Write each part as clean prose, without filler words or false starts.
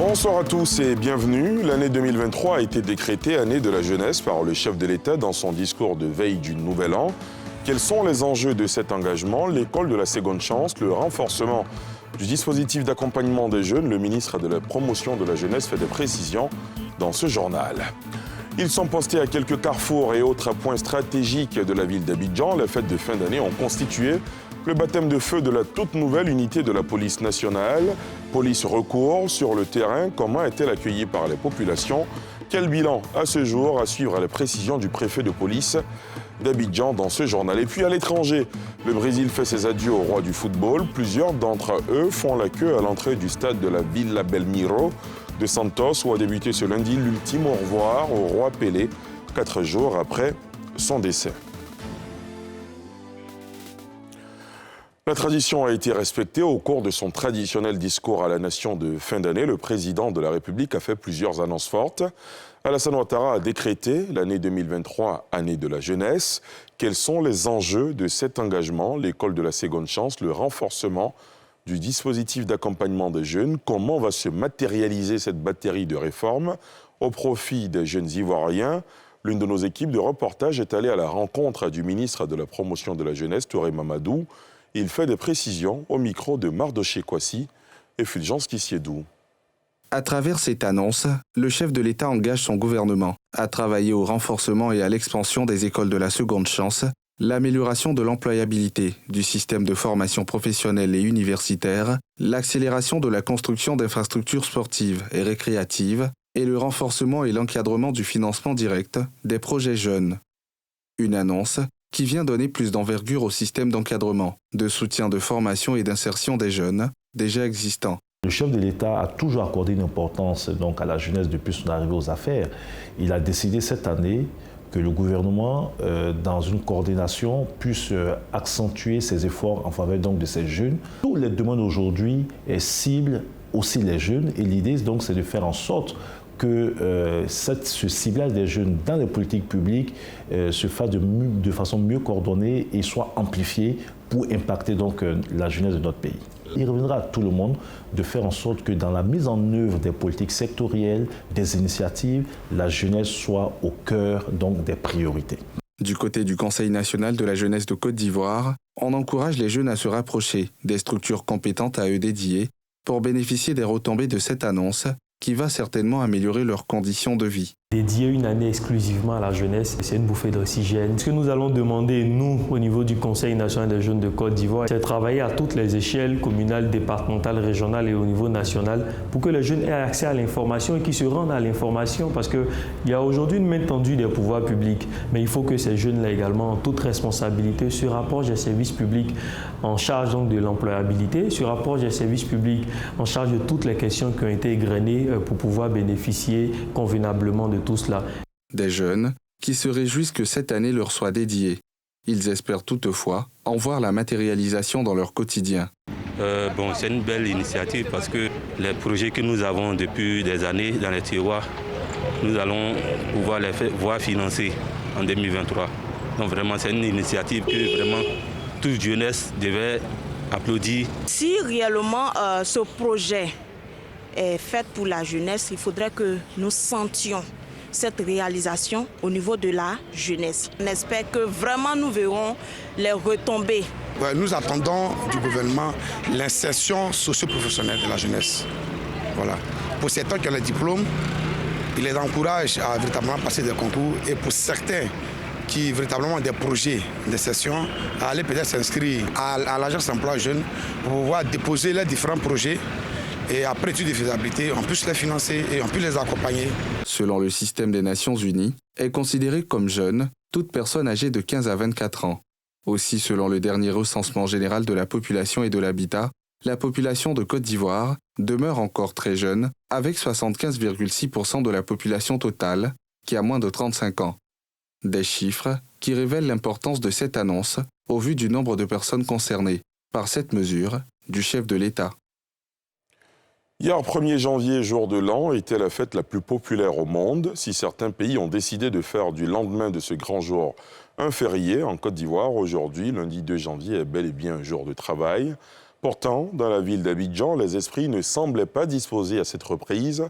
Bonsoir à tous et bienvenue. L'année 2023 a été décrétée année de la jeunesse par le chef de l'État dans son discours de veille du Nouvel An. Quels sont les enjeux de cet engagement? L'école de la seconde chance, le renforcement du dispositif d'accompagnement des jeunes. Le ministre de la Promotion de la jeunesse fait des précisions dans ce journal. Ils sont postés à quelques carrefours et autres points stratégiques de la ville d'Abidjan. Les fêtes de fin d'année ont constitué le baptême de feu de la toute nouvelle unité de la police nationale. Police recours sur le terrain. Comment est-elle accueillie par les populations? Quel bilan à ce jour? À suivre les précisions du préfet de police d'Abidjan dans ce journal. Et puis à l'étranger, le Brésil fait ses adieux au roi du football. Plusieurs d'entre eux font la queue à l'entrée du stade de la Villa Belmiro de Santos, où a débuté ce lundi l'ultime au revoir au roi Pelé, 4 jours après son décès. La tradition a été respectée. Au cours de son traditionnel discours à la nation de fin d'année, le président de la République a fait plusieurs annonces fortes. Alassane Ouattara a décrété l'année 2023 année de la jeunesse. Quels sont les enjeux de cet engagement? L'école de la seconde chance, le renforcement du dispositif d'accompagnement des jeunes. Comment va se matérialiser cette batterie de réformes au profit des jeunes Ivoiriens? L'une de nos équipes de reportage est allée à la rencontre du ministre de la Promotion de la jeunesse, Touré Mamadou. Il fait des précisions au micro de Mardoché Kwasi et Fulgence Kissiedou. À travers cette annonce, le chef de l'État engage son gouvernement à travailler au renforcement et à l'expansion des écoles de la seconde chance, l'amélioration de l'employabilité du système de formation professionnelle et universitaire, l'accélération de la construction d'infrastructures sportives et récréatives et le renforcement et l'encadrement du financement direct des projets jeunes. Une annonce qui vient donner plus d'envergure au système d'encadrement, de soutien de formation et d'insertion des jeunes déjà existants. Le chef de l'État a toujours accordé une importance donc, à la jeunesse depuis son arrivée aux affaires. Il a décidé cette année que le gouvernement, dans une coordination, puisse accentuer ses efforts en faveur donc, de ces jeunes. Toutes les demandes aujourd'hui ciblent aussi les jeunes et l'idée donc c'est de faire en sorte que ce ciblage des jeunes dans les politiques publiques se fasse de façon mieux coordonnée et soit amplifié pour impacter donc la jeunesse de notre pays. Il reviendra à tout le monde de faire en sorte que dans la mise en œuvre des politiques sectorielles, des initiatives, la jeunesse soit au cœur donc des priorités. Du côté du Conseil national de la jeunesse de Côte d'Ivoire, on encourage les jeunes à se rapprocher des structures compétentes à eux dédiées pour bénéficier des retombées de cette annonce qui va certainement améliorer leurs conditions de vie. Dédier une année exclusivement à la jeunesse, c'est une bouffée d'oxygène. Ce que nous allons demander, nous, au niveau du Conseil national des jeunes de Côte d'Ivoire, c'est de travailler à toutes les échelles, communales, départementales, régionales et au niveau national, pour que les jeunes aient accès à l'information et qu'ils se rendent à l'information, parce qu'il y a aujourd'hui une main tendue des pouvoirs publics, mais il faut que ces jeunes-là également, en toute responsabilité, se rapprochent des services publics en charge donc de l'employabilité, se rapprochent des services publics en charge de toutes les questions qui ont été égrenées pour pouvoir bénéficier convenablement de tout cela. Des jeunes qui se réjouissent que cette année leur soit dédiée. Ils espèrent toutefois en voir la matérialisation dans leur quotidien. C'est une belle initiative parce que les projets que nous avons depuis des années dans les tiroirs, nous allons pouvoir les voir financer en 2023. Donc vraiment, c'est une initiative que vraiment toute jeunesse devait applaudir. Si réellement ce projet est fait pour la jeunesse, il faudrait que nous sentions cette réalisation au niveau de la jeunesse. On espère que vraiment nous verrons les retombées. Nous attendons du gouvernement l'insertion socio-professionnelle de la jeunesse. Voilà. Pour certains qui ont le diplôme, il les encourage à véritablement passer des concours et pour certains qui véritablement ont des projets d'insertion, à aller peut-être s'inscrire à l'agence emploi jeune pour pouvoir déposer les différents projets. Et après étude de faisabilité, on peut les financer et on peut les accompagner. Selon le système des Nations Unies, est considérée comme jeune toute personne âgée de 15 à 24 ans. Aussi, selon le dernier recensement général de la population et de l'habitat, la population de Côte d'Ivoire demeure encore très jeune, avec 75,6% de la population totale qui a moins de 35 ans. Des chiffres qui révèlent l'importance de cette annonce au vu du nombre de personnes concernées par cette mesure du chef de l'État. Hier, 1er janvier, jour de l'an, était la fête la plus populaire au monde. Si certains pays ont décidé de faire du lendemain de ce grand jour un férié, en Côte d'Ivoire, aujourd'hui, lundi 2 janvier, est bel et bien un jour de travail. Pourtant, dans la ville d'Abidjan, les esprits ne semblaient pas disposés à cette reprise.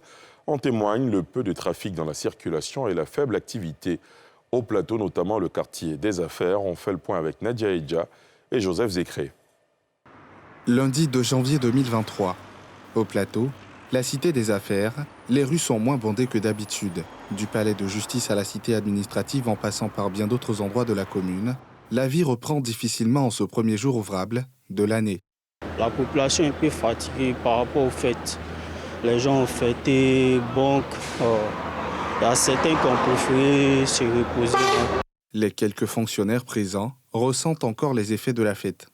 En témoigne le peu de trafic dans la circulation et la faible activité au plateau, notamment le quartier des Affaires. On fait le point avec Nadia Edja et Joseph Zécré. Lundi 2 janvier 2023. Au plateau, la cité des Affaires, les rues sont moins bondées que d'habitude. Du palais de justice à la cité administrative en passant par bien d'autres endroits de la commune, la vie reprend difficilement en ce premier jour ouvrable de l'année. La population est un peu fatiguée par rapport au fait. Les gens ont fêté, banque. Il y a certains qui ont préféré se reposer. Les quelques fonctionnaires présents ressentent encore les effets de la fête.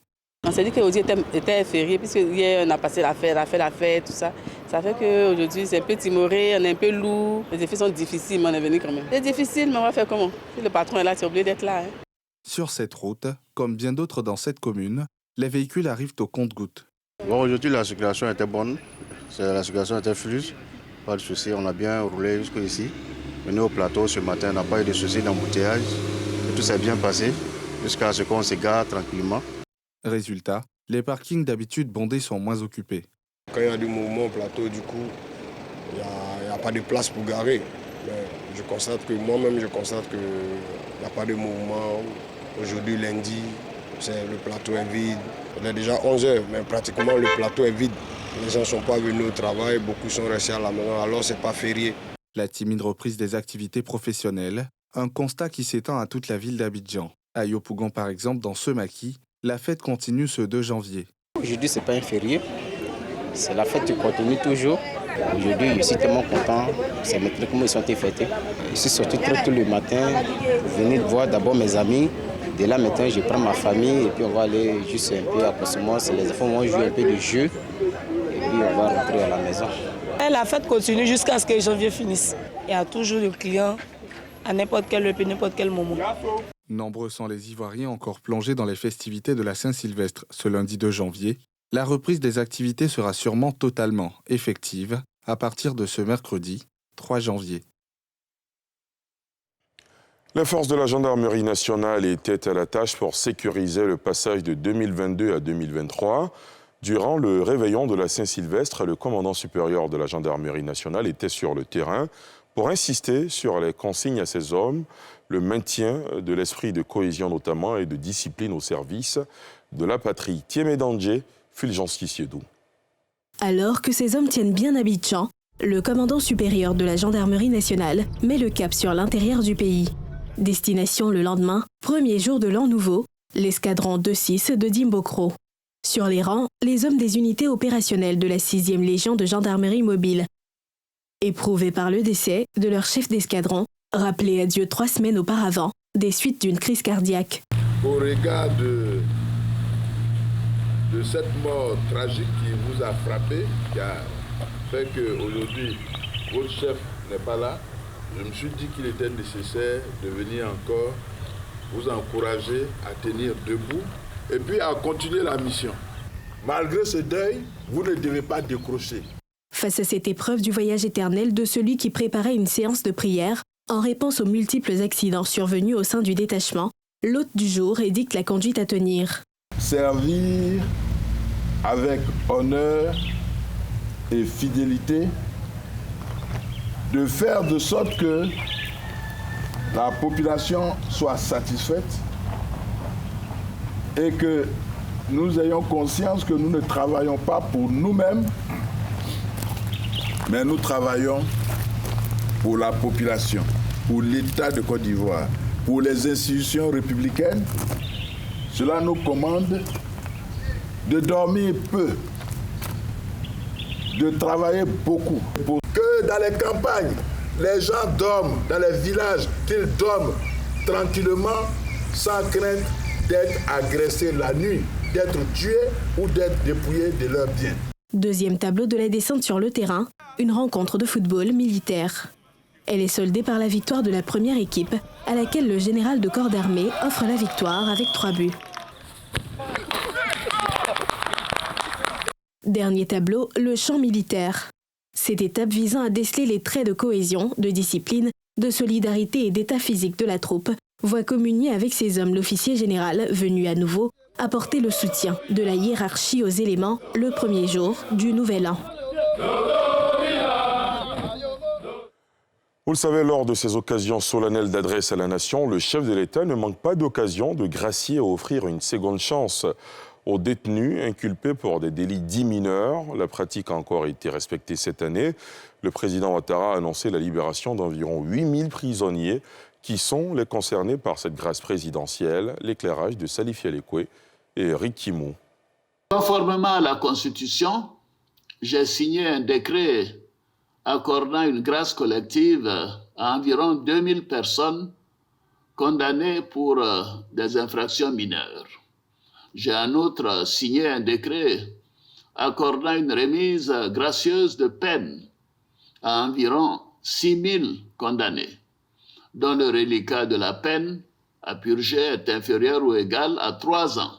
On s'est dit qu'aujourd'hui était férié, puisque hier on a passé la fête, tout ça. Ça fait qu'aujourd'hui c'est un peu timoré, on est un peu lourd. Les effets sont difficiles, mais on est venu quand même. C'est difficile, mais on va faire comment? Si le patron est là, c'est obligé d'être là. Sur cette route, comme bien d'autres dans cette commune, les véhicules arrivent au compte-gouttes. Bon, aujourd'hui, la circulation était bonne. La circulation était fluide. Pas de souci, on a bien roulé jusqu'ici. Venu au plateau ce matin, on n'a pas eu de soucis d'embouteillage. Tout s'est bien passé jusqu'à ce qu'on s'égare tranquillement. Résultat, les parkings d'habitude bondés sont moins occupés. Quand il y a du mouvement au plateau, du coup, il n'y a pas de place pour garer. Mais moi-même, je constate qu'il n'y a pas de mouvement. Aujourd'hui, lundi, le plateau est vide. Il est déjà 11h, mais pratiquement le plateau est vide. Les gens ne sont pas venus au travail, beaucoup sont restés à la maison, alors ce n'est pas férié. La timide reprise des activités professionnelles, un constat qui s'étend à toute la ville d'Abidjan. À Yopougon, par exemple, dans ce maquis, la fête continue ce 2 janvier. Aujourd'hui, ce n'est pas un férié. C'est la fête qui continue toujours. Aujourd'hui, je suis tellement content. C'est maintenant comment ils sont fêtés. Je suis sorti très tôt le matin pour venir voir d'abord mes amis. De là, maintenant, je prends ma famille et puis on va aller juste un peu à Cosmos. Les enfants vont jouer un peu de jeu et puis on va rentrer à la maison. La fête continue jusqu'à ce que janvier finisse. Il y a toujours des clients à n'importe quelle heure, n'importe quel moment. Nombreux sont les Ivoiriens encore plongés dans les festivités de la Saint-Sylvestre ce lundi 2 janvier. La reprise des activités sera sûrement totalement effective à partir de ce mercredi 3 janvier. Les forces de la gendarmerie nationale étaient à la tâche pour sécuriser le passage de 2022 à 2023. Durant le réveillon de la Saint-Sylvestre, le commandant supérieur de la gendarmerie nationale était sur le terrain pour insister sur les consignes à ses hommes, le maintien de l'esprit de cohésion notamment et de discipline au service de la patrie. Tiémé Dandje, Fulgence Kissiedou. Alors que ces hommes tiennent bien Abidjan, le commandant supérieur de la gendarmerie nationale met le cap sur l'intérieur du pays. Destination le lendemain, premier jour de l'an nouveau, l'escadron 2-6 de Dimbokro. Sur les rangs, les hommes des unités opérationnelles de la 6e Légion de gendarmerie mobile. Éprouvés par le décès de leur chef d'escadron, rappelé à Dieu 3 semaines auparavant, des suites d'une crise cardiaque. Au regard de cette mort tragique qui vous a frappé, qui a fait qu'aujourd'hui votre chef n'est pas là, je me suis dit qu'il était nécessaire de venir encore vous encourager à tenir debout et puis à continuer la mission. Malgré ce deuil, vous ne devez pas décrocher. Face à cette épreuve du voyage éternel de celui qui préparait une séance de prière, en réponse aux multiples accidents survenus au sein du détachement, l'hôte du jour édicte la conduite à tenir. Servir avec honneur et fidélité, de faire de sorte que la population soit satisfaite et que nous ayons conscience que nous ne travaillons pas pour nous-mêmes, mais nous travaillons pour la population, pour l'État de Côte d'Ivoire, pour les institutions républicaines. Cela nous commande de dormir peu, de travailler beaucoup. Pour que dans les campagnes, les gens dorment, dans les villages, qu'ils dorment tranquillement, sans crainte d'être agressés la nuit, d'être tués ou d'être dépouillés de leurs biens. Deuxième tableau de la descente sur le terrain, une rencontre de football militaire. Elle est soldée par la victoire de la première équipe, à laquelle le général de corps d'armée offre la victoire avec 3 buts. Dernier tableau, le champ militaire. Cette étape visant à déceler les traits de cohésion, de discipline, de solidarité et d'état physique de la troupe voit communier avec ses hommes l'officier général, venu à nouveau apporter le soutien de la hiérarchie aux éléments le premier jour du Nouvel An. Vous le savez, lors de ces occasions solennelles d'adresse à la nation, le chef de l'État ne manque pas d'occasion de gracier et offrir une seconde chance aux détenus inculpés pour des délits dits mineurs. La pratique a encore été respectée cette année. Le président Ouattara a annoncé la libération d'environ 8000 prisonniers qui sont les concernés par cette grâce présidentielle. L'éclairage de Salif Yalekwe et Rick Kimou. Conformément à la Constitution, j'ai signé un décret accordant une grâce collective à environ 2000 personnes condamnées pour des infractions mineures. J'ai en outre signé un décret accordant une remise gracieuse de peine à environ 6000 condamnés, dont le reliquat de la peine à purger est inférieur ou égal à 3 ans,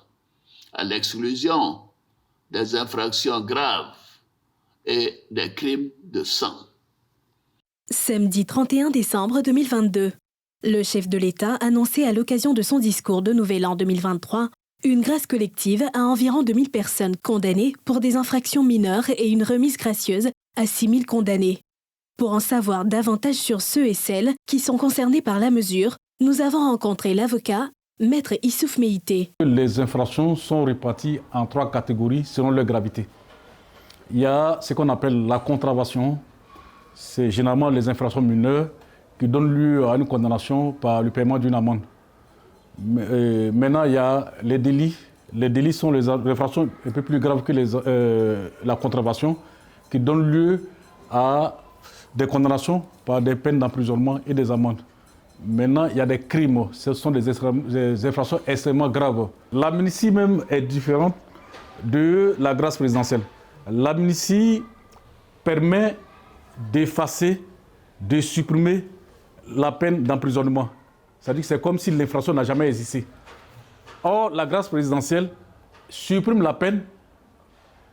à l'exclusion des infractions graves et des crimes de sang. Samedi 31 décembre 2022, le chef de l'État annonçait à l'occasion de son discours de Nouvel An 2023 une grâce collective à environ 2000 personnes condamnées pour des infractions mineures et une remise gracieuse à 6000 condamnés. Pour en savoir davantage sur ceux et celles qui sont concernés par la mesure, nous avons rencontré l'avocat Maître Issouf Meïté. Les infractions sont réparties en 3 catégories selon leur gravité. Il y a ce qu'on appelle la contravention. C'est généralement les infractions mineures qui donnent lieu à une condamnation par le paiement d'une amende. Maintenant, il y a les délits. Les délits sont les infractions un peu plus graves que la contravention qui donnent lieu à des condamnations par des peines d'emprisonnement et des amendes. Maintenant, il y a des crimes. Ce sont des infractions extrêmement graves. L'amnistie même est différente de la grâce présidentielle. L'amnistie permet d'effacer, de supprimer la peine d'emprisonnement. C'est-à-dire que c'est comme si l'infraction n'a jamais existé. Or, la grâce présidentielle supprime la peine,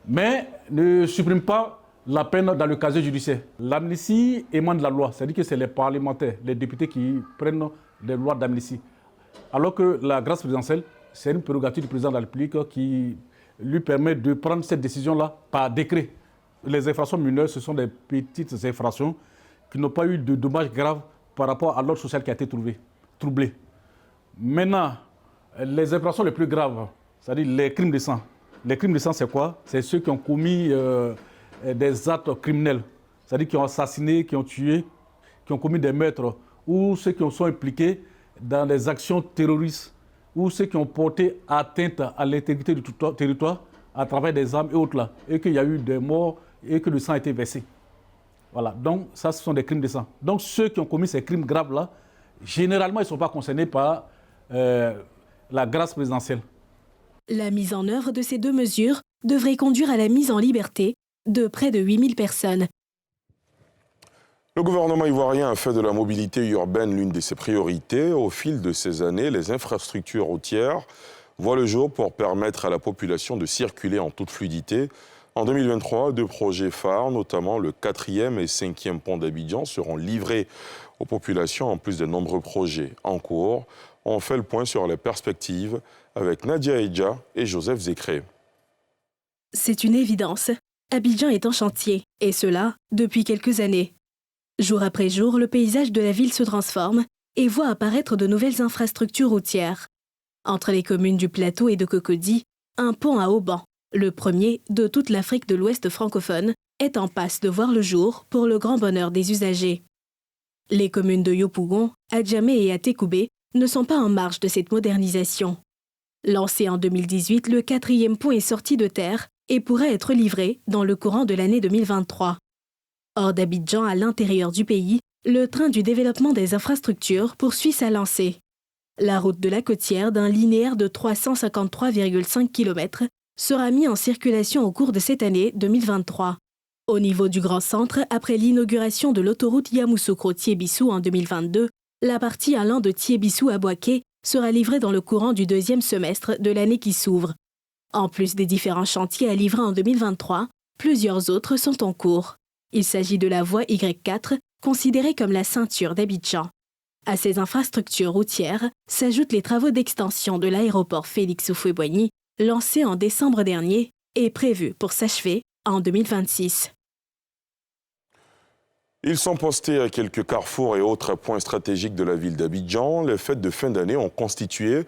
mais ne supprime pas la peine dans le casier judiciaire. L'amnistie émane de la loi, c'est-à-dire que c'est les parlementaires, les députés qui prennent des lois d'amnistie. Alors que la grâce présidentielle, c'est une prérogative du président de la République qui lui permet de prendre cette décision-là par décret. Les infractions mineures, ce sont des petites infractions qui n'ont pas eu de dommages graves par rapport à l'ordre social qui a été troublé. Maintenant, les infractions les plus graves, c'est-à-dire les crimes de sang. Les crimes de sang, c'est quoi? C'est ceux qui ont commis des actes criminels, c'est-à-dire qui ont assassiné, qui ont tué, qui ont commis des meurtres, ou ceux qui sont impliqués dans des actions terroristes, ou ceux qui ont porté atteinte à l'intégrité du territoire à travers des armes et autres là, et qu'il y a eu des morts et que le sang a été versé. Voilà, donc ça, ce sont des crimes de sang. Donc ceux qui ont commis ces crimes graves-là, généralement, ils ne sont pas concernés par la grâce présidentielle. La mise en œuvre de ces 2 mesures devrait conduire à la mise en liberté de près de 8000 personnes. Le gouvernement ivoirien a fait de la mobilité urbaine l'une de ses priorités. Au fil de ces années, les infrastructures routières voient le jour pour permettre à la population de circuler en toute fluidité. En 2023, 2 projets phares, notamment le 4e et 5e pont d'Abidjan, seront livrés aux populations en plus de nombreux projets en cours. On fait le point sur les perspectives avec Nadia Edja et Joseph Zécré. C'est une évidence. Abidjan est en chantier, et cela depuis quelques années. Jour après jour, le paysage de la ville se transforme et voit apparaître de nouvelles infrastructures routières. Entre les communes du Plateau et de Cocody, un pont à haubans, le premier de toute l'Afrique de l'Ouest francophone, est en passe de voir le jour pour le grand bonheur des usagers. Les communes de Yopougon, Adjamé et Atekoubé ne sont pas en marge de cette modernisation. Lancé en 2018, le 4e pont est sorti de terre et pourrait être livré dans le courant de l'année 2023. Hors d'Abidjan, à l'intérieur du pays, le train du développement des infrastructures poursuit sa lancée. La route de la Côtière, d'un linéaire de 353,5 km, sera mise en circulation au cours de cette année 2023. Au niveau du Grand Centre, après l'inauguration de l'autoroute Yamoussoukro-Thiébissou en 2022, la partie allant de Thiébissou à Boaké sera livrée dans le courant du 2e semestre de l'année qui s'ouvre. En plus des différents chantiers à livrer en 2023, plusieurs autres sont en cours. Il s'agit de la voie Y4, considérée comme la ceinture d'Abidjan. À ces infrastructures routières s'ajoutent les travaux d'extension de l'aéroport Félix Houphouët-Boigny, lancé en décembre dernier et prévu pour s'achever en 2026. Ils sont postés à quelques carrefours et autres points stratégiques de la ville d'Abidjan. Les fêtes de fin d'année ont constitué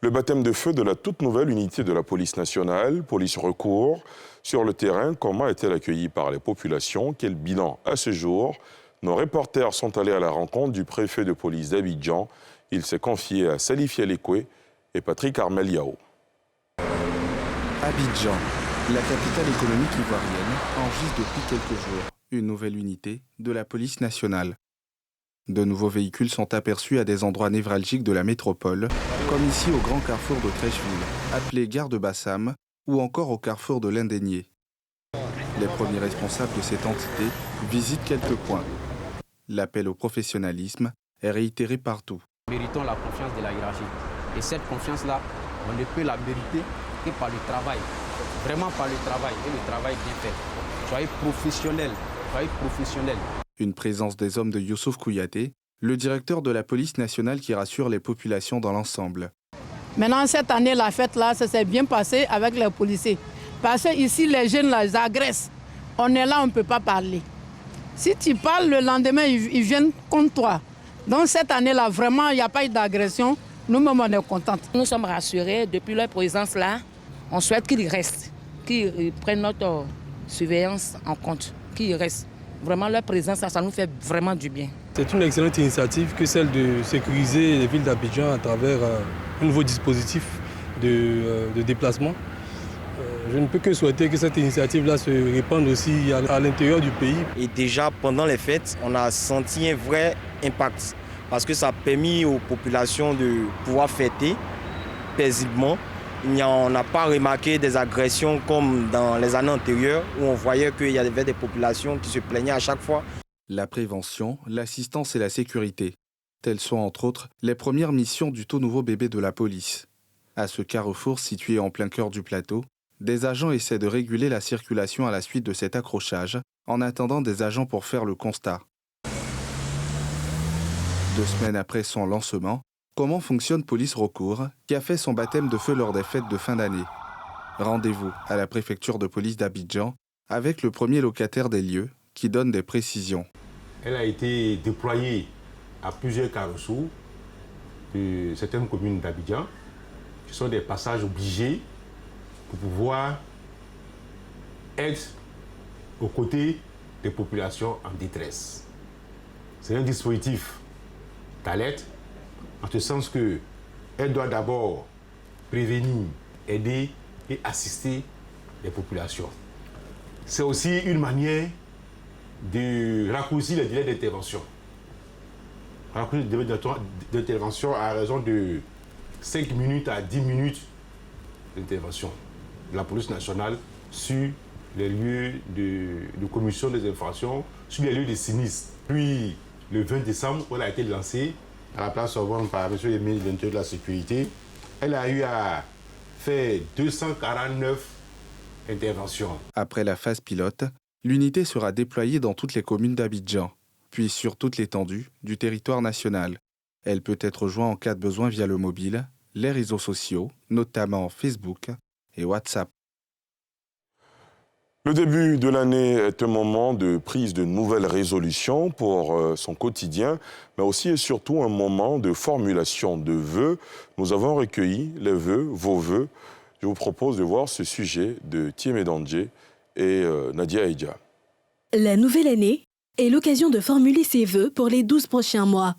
le baptême de feu de la toute nouvelle unité de la police nationale, police recours. Sur le terrain, comment est-elle accueillie par les populations? Quel bilan à ce jour? Nos reporters sont allés à la rencontre du préfet de police d'Abidjan. Il s'est confié à Salif Yalekwe et Patrick Armeliao. Abidjan, la capitale économique ivoirienne, enregistre depuis quelques jours une nouvelle unité de la police nationale. De nouveaux véhicules sont aperçus à des endroits névralgiques de la métropole, comme ici au grand carrefour de Trècheville, appelé gare de Bassam, ou encore au carrefour de l'Indénié. Les premiers responsables de cette entité visitent quelques points. L'appel au professionnalisme est réitéré partout. Nous méritons la confiance de la hiérarchie. Et cette confiance-là, on ne peut la mériter que par le travail. Vraiment par le travail, et le travail bien fait. Soyez professionnels, soyez professionnels. Une présence des hommes de Youssouf Kouyaté, le directeur de la police nationale qui rassure les populations dans l'ensemble. Maintenant, cette année, la fête là, ça s'est bien passé avec les policiers. Parce que ici, les jeunes là, ils agressent. On est là, on ne peut pas parler. Si tu parles, le lendemain, ils viennent contre toi. Donc cette année-là, vraiment, il n'y a pas eu d'agression. Nous-mêmes, on est contents. Nous sommes rassurés depuis leur présence là. On souhaite qu'ils restent, qu'ils prennent notre surveillance en compte, qu'ils restent. Vraiment, leur présence, ça nous fait vraiment du bien. C'est une excellente initiative que celle de sécuriser les villes d'Abidjan à travers un nouveau dispositif de déplacement. Je ne peux que souhaiter que cette initiative-là se répande aussi à l'intérieur du pays. Et déjà, pendant les fêtes, on a senti un vrai impact parce que ça a permis aux populations de pouvoir fêter paisiblement. On n'a pas remarqué des agressions comme dans les années antérieures où on voyait qu'il y avait des populations qui se plaignaient à chaque fois. La prévention, l'assistance et la sécurité. Telles sont entre autres les premières missions du tout nouveau bébé de la police. À ce carrefour situé en plein cœur du plateau, des agents essaient de réguler la circulation à la suite de cet accrochage, en attendant des agents pour faire le constat. 2 semaines après son lancement, comment fonctionne Police Recours, qui a fait son baptême de feu lors des fêtes de fin d'année? Rendez-vous à la préfecture de police d'Abidjan avec le premier locataire des lieux qui donne des précisions. Elle a été déployée à plusieurs carrefours de certaines communes d'Abidjan, qui sont des passages obligés pour pouvoir être aux côtés des populations en détresse. C'est un dispositif d'alerte, en ce sens qu'elle doit d'abord prévenir, aider et assister les populations. C'est aussi une manière de raccourcir les délais d'intervention. Raccourcir les délais d'intervention à raison de 5 minutes à 10 minutes d'intervention de la police nationale sur les lieux de commission des infractions, sur les lieux de sinistres. Puis, le 20 décembre, elle a été lancée à la place Sorbonne par M. le ministre de l'Intérieur de la Sécurité. Elle a eu à faire 249 interventions. Après la phase pilote, l'unité sera déployée dans toutes les communes d'Abidjan, puis sur toute l'étendue du territoire national. Elle peut être rejointe en cas de besoin via le mobile, les réseaux sociaux, notamment Facebook et WhatsApp. Le début de l'année est un moment de prise de nouvelles résolutions pour son quotidien, mais aussi et surtout un moment de formulation de vœux. Nous avons recueilli les vœux, vos vœux. Je vous propose de voir ce sujet de Thiemé Dandje et Nadia Aïdja. La nouvelle année est l'occasion de formuler ses vœux pour les 12 prochains mois.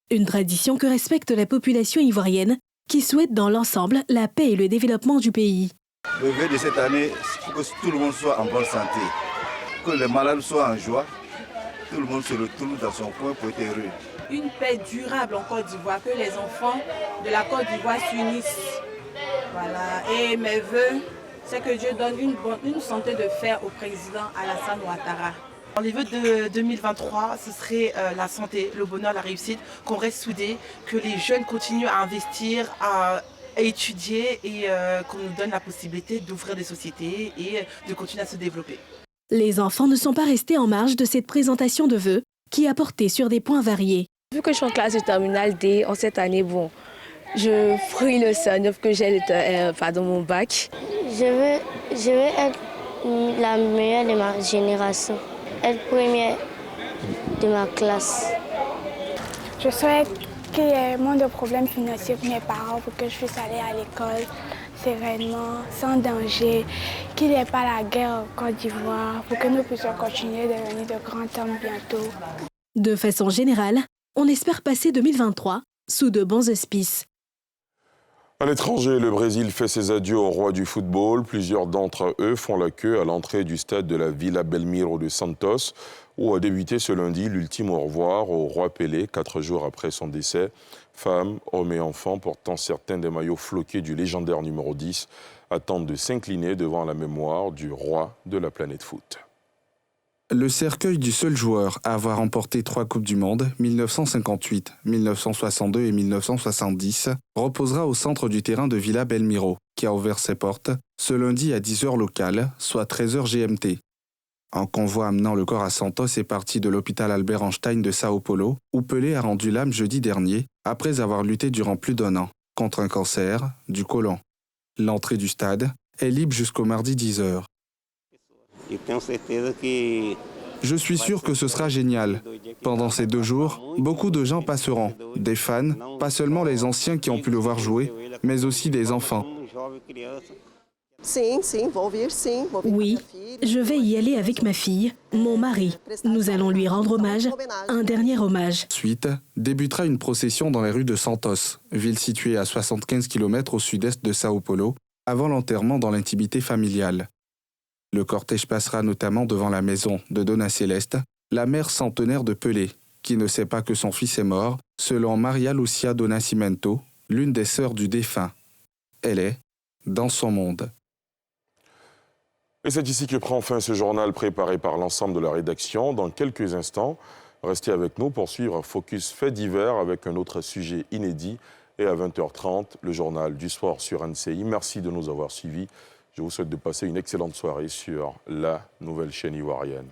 Une tradition que respecte la population ivoirienne qui souhaite dans l'ensemble la paix et le développement du pays. Le vœu de cette année, c'est que tout le monde soit en bonne santé, que les malades soient en joie, tout le monde se retrouve dans son coin pour être heureux. Une paix durable en Côte d'Ivoire, que les enfants de la Côte d'Ivoire s'unissent. Voilà. Et mes vœux, c'est que Dieu donne une santé de fer au président Alassane Ouattara. Les vœux de 2023, ce serait la santé, le bonheur, la réussite, qu'on reste soudés, que les jeunes continuent à investir, à étudier et qu'on nous donne la possibilité d'ouvrir des sociétés et de continuer à se développer. Les enfants ne sont pas restés en marge de cette présentation de vœux qui a porté sur des points variés. Vu que je suis en classe de terminale D, en cette année, bon, je fruis le CERN que j'ai mon bac. Je veux être la meilleure de ma génération, être première de ma classe. Je souhaite qu'il y ait moins de problèmes financiers pour mes parents pour que je puisse aller à l'école sereinement, sans danger, qu'il n'y ait pas la guerre en Côte d'Ivoire pour que nous puissions continuer de devenir de grands hommes bientôt. De façon générale, on espère passer 2023 sous de bons auspices. À l'étranger, le Brésil fait ses adieux au roi du football. Plusieurs d'entre eux font la queue à l'entrée du stade de la Vila Belmiro de Santos, où a débuté ce lundi l'ultime au revoir au roi Pelé, 4 jours après son décès. Femmes, hommes et enfants portant certains des maillots floqués du légendaire numéro 10 attendent de s'incliner devant la mémoire du roi de la planète foot. Le cercueil du seul joueur à avoir remporté 3 Coupes du Monde, 1958, 1962 et 1970, reposera au centre du terrain de Vila Belmiro, qui a ouvert ses portes ce lundi à 10h locales, soit 13h GMT. Un convoi amenant le corps à Santos est parti de l'hôpital Albert Einstein de Sao Paulo, où Pelé a rendu l'âme jeudi dernier, après avoir lutté durant plus d'1 an contre un cancer du côlon. L'entrée du stade est libre jusqu'au mardi 10h. Je suis sûr que ce sera génial. Pendant ces 2 jours, beaucoup de gens passeront. Des fans, pas seulement les anciens qui ont pu le voir jouer, mais aussi des enfants. Oui, je vais y aller avec ma fille, mon mari. Nous allons lui rendre hommage, un dernier hommage. Ensuite, débutera une procession dans les rues de Santos, ville située à 75 km au sud-est de Sao Paulo, avant l'enterrement dans l'intimité familiale. Le cortège passera notamment devant la maison de Dona Celeste, la mère centenaire de Pelé, qui ne sait pas que son fils est mort, selon Maria Lucia do Nascimento, l'une des sœurs du défunt. Elle est dans son monde. Et c'est ici que prend fin ce journal préparé par l'ensemble de la rédaction. Dans quelques instants, restez avec nous pour suivre Focus Faits divers avec un autre sujet inédit. Et à 20h30, le journal du soir sur NCI. Merci de nous avoir suivis. Je vous souhaite de passer une excellente soirée sur la nouvelle chaîne ivoirienne.